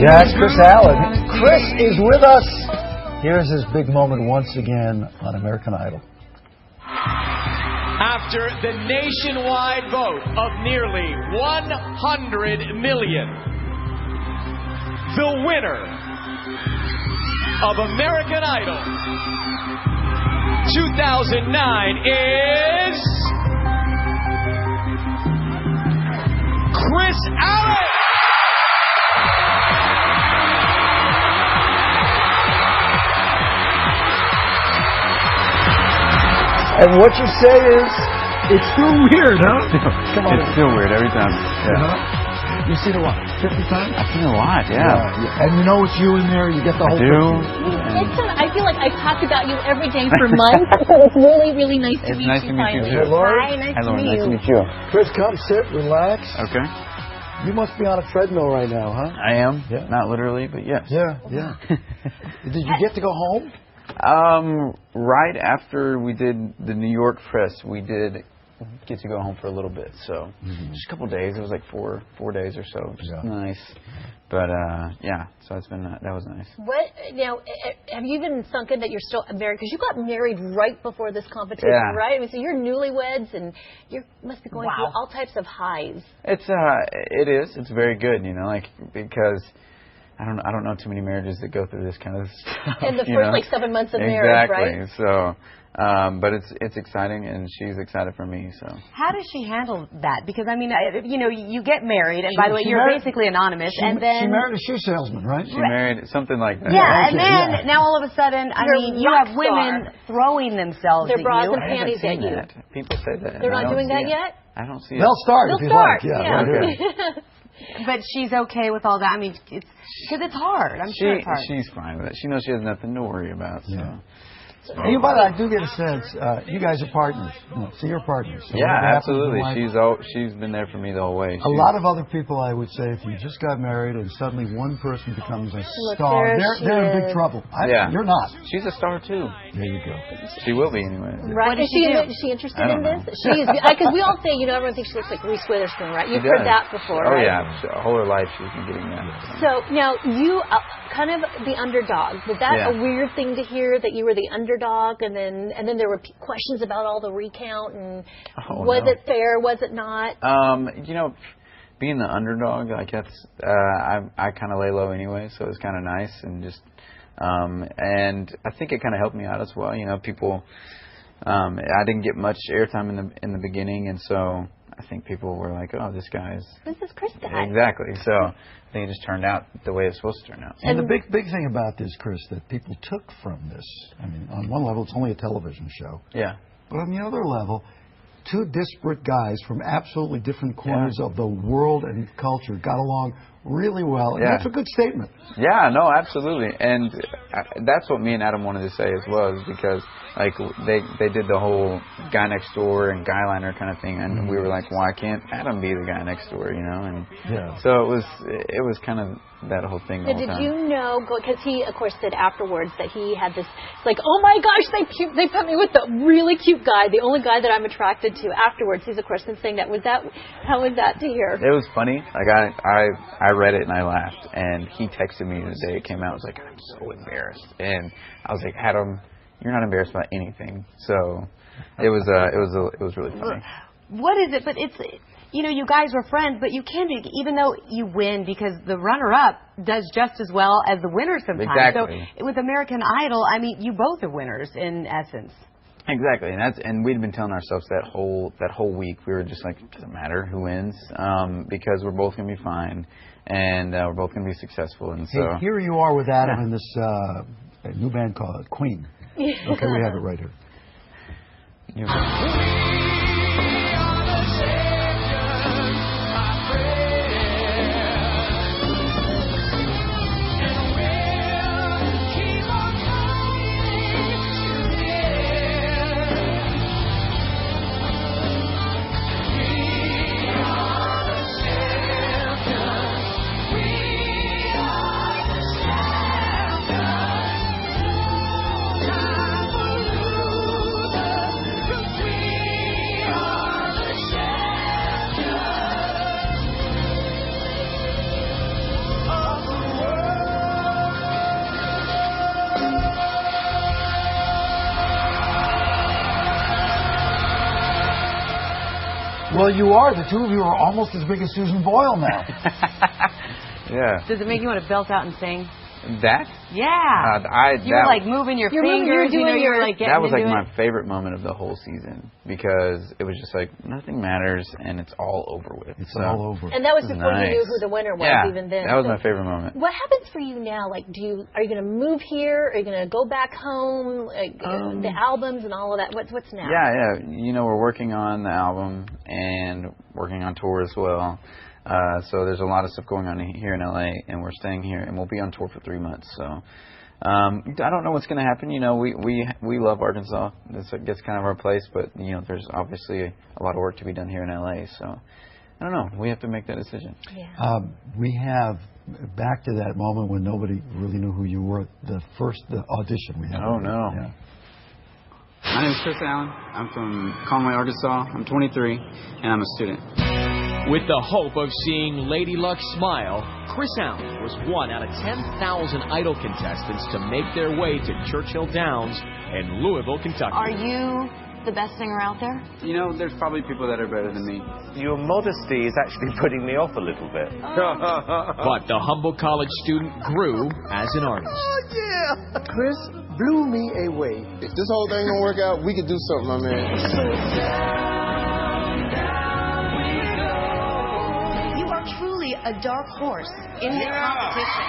Yeah, it's Kris Allen. Kris is with us. Here's his big moment once again on American Idol. After the nationwide vote of nearly 100 million, the winner of American Idol 2009 is Kris Allen! And what you say is, it's still weird, huh? Come on. It's still weird every time. Yeah. You've seen it what, 50 times? I've seen it a lot, yeah. And you know it's you in there, you get the whole picture. I feel like I've talked about you every day for months, so it's really, really nice to meet you. It's nice to meet you, too. Hi, nice to meet you. Nice to meet you. Kris, come, sit, relax. Okay. You must be on a treadmill right now, huh? I am. Yeah. Not literally, but yes. Yeah. Did you get to go home? Right after we did the New York press, we did get to go home for a little bit. So just a couple of days. It was like four days or so. Just nice. But yeah, so it's been that was nice. What now? Have you even sunk in that you're still married? Because you got married right before this competition, right? I mean, so you're newlyweds, and you must be going through all types of highs. It is. It's very good, you know, like because. I don't know too many marriages that go through this kind of stuff. In the first like 7 months of marriage, right? Exactly. So, but it's exciting, and she's excited for me. So. How does she handle that? Because I mean, you know, you get married, and by the way, you're basically anonymous, and then she married a shoe salesman, right? She married something like that. Yeah, and then now all of a sudden, I mean, you have women throwing themselves their at bras you. and panties at you. People say that. They're not doing that yet. I don't see it. They'll start if you like. Yeah. Okay. But she's okay with all that. I mean, it's because it's hard. I'm sure it's hard. She's fine with it. She knows she has nothing to worry about. So. Yeah. And by the way, I do get a sense you guys are partners. So you're partners. So yeah, absolutely. She's been there for me the whole way. A lot of other people, I would say, if you just got married and suddenly one person becomes a star, they're in big trouble. You're not. She's a star too. There you go. She will be anyway. Right? Is she interested in this? She is, because we all say, you know, everyone thinks she looks like Reese Witherspoon, right? You've heard that before, right? Oh yeah, all her life she's been getting that. So now you kind of the underdog. Was that a weird thing to hear that you were the underdog, and then there were questions about all the recount and was it fair, was it not? You know, being the underdog, I guess I kind of lay low anyway, so it's kind of nice and just and I think it kind of helped me out as well. You know, people I didn't get much airtime in the beginning, and so I think people were like, "Oh, this guy's." This is Kris guy. Exactly. So I think it just turned out the way it's supposed to turn out. And the big thing about this, Kris, that people took from this, I mean, on one level, it's only a television show. Yeah. But on the other level, two disparate guys from absolutely different corners of the world and culture got along really well. And that's a good statement. Yeah, no, absolutely. And that's what me and Adam wanted to say as well, is because like they did the whole guy next door and guy liner kind of thing, and we were like, why can't Adam be the guy next door, you know? And so it was kind of that whole thing. Did you know, because he of course said afterwards that he had this, it's like, oh my gosh, they put me with the really cute guy, the only guy that I'm attracted to. Afterwards he's of course been saying that. How was that to hear? It was funny. Like I read it and I laughed, and he texted me the day it came out. I was like, I'm so embarrassed, and I was like, Adam, you're not embarrassed about anything. So it was really funny. What is it? But it's, you know, you guys were friends, but you can't, even though you win, because the runner-up does just as well as the winner sometimes. Exactly. So with American Idol, I mean, you both are winners in essence. Exactly, and we'd been telling ourselves that whole week, we were just like, it doesn't matter who wins, because we're both gonna be fine, and we're both gonna be successful. And so here you are with Adam in this new band called Queen. Okay, we have it right here. Well, you are. The two of you are almost as big as Susan Boyle now. Yeah. Does it make you want to belt out and sing? That? Yeah. You were like moving your fingers. You were like getting that was like into my favorite moment of the whole season because it was just like nothing matters and it's all over with. It's all over. And that was before you knew who the winner was. Yeah, even then. That was my favorite moment. What happens for you now? Like, are you going to move here? Are you going to go back home? Like, the albums and all of that. What's now? Yeah. You know, we're working on the album and working on tour as well. So there's a lot of stuff going on here in LA, and we're staying here, and we'll be on tour for 3 months. So I don't know what's going to happen. You know, we love Arkansas. It's, I guess, kind of our place, but you know, there's obviously a lot of work to be done here in LA. So I don't know. We have to make that decision. Yeah. We have back to that moment when nobody really knew who you were. The audition we had. Oh no. Yeah. My name is Kris Allen. I'm from Conway, Arkansas. I'm 23, and I'm a student. With the hope of seeing Lady Luck smile, Kris Allen was one out of 10,000 Idol contestants to make their way to Churchill Downs in Louisville, Kentucky. Are you the best singer out there? You know, there's probably people that are better than me. Your modesty is actually putting me off a little bit. But the humble college student grew as an artist. Oh, yeah! Kris blew me away. If this whole thing don't work out, we could do something, my man. Truly a dark horse in this competition.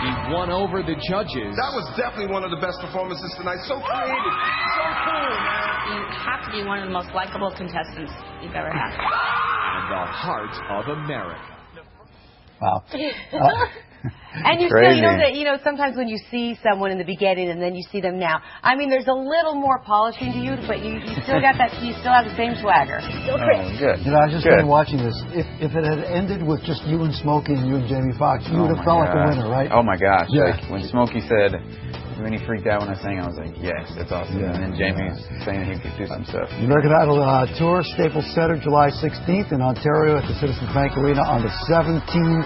He won over the judges. That was definitely one of the best performances tonight. So creative. So cool, man. You have to be one of the most likable contestants you've ever had. And the heart of America. Wow. And you still, you know, sometimes when you see someone in the beginning and then you see them now, I mean, there's a little more polishing to you, but you still got that, you still have the same swagger. Still Kris. Good. You know, I was just been watching this. If it had ended with just you and Smokey and you and Jamie Foxx, you would have felt like a winner, right? Oh my gosh. Yeah. Like when Smokey said, when he freaked out when I sang, I was like, yes, that's awesome. Yeah. And then Jamie was saying he could do some stuff. The American Idol tour, Staples Center, July 16th, in Ontario at the Citizens Bank Arena on the 17th.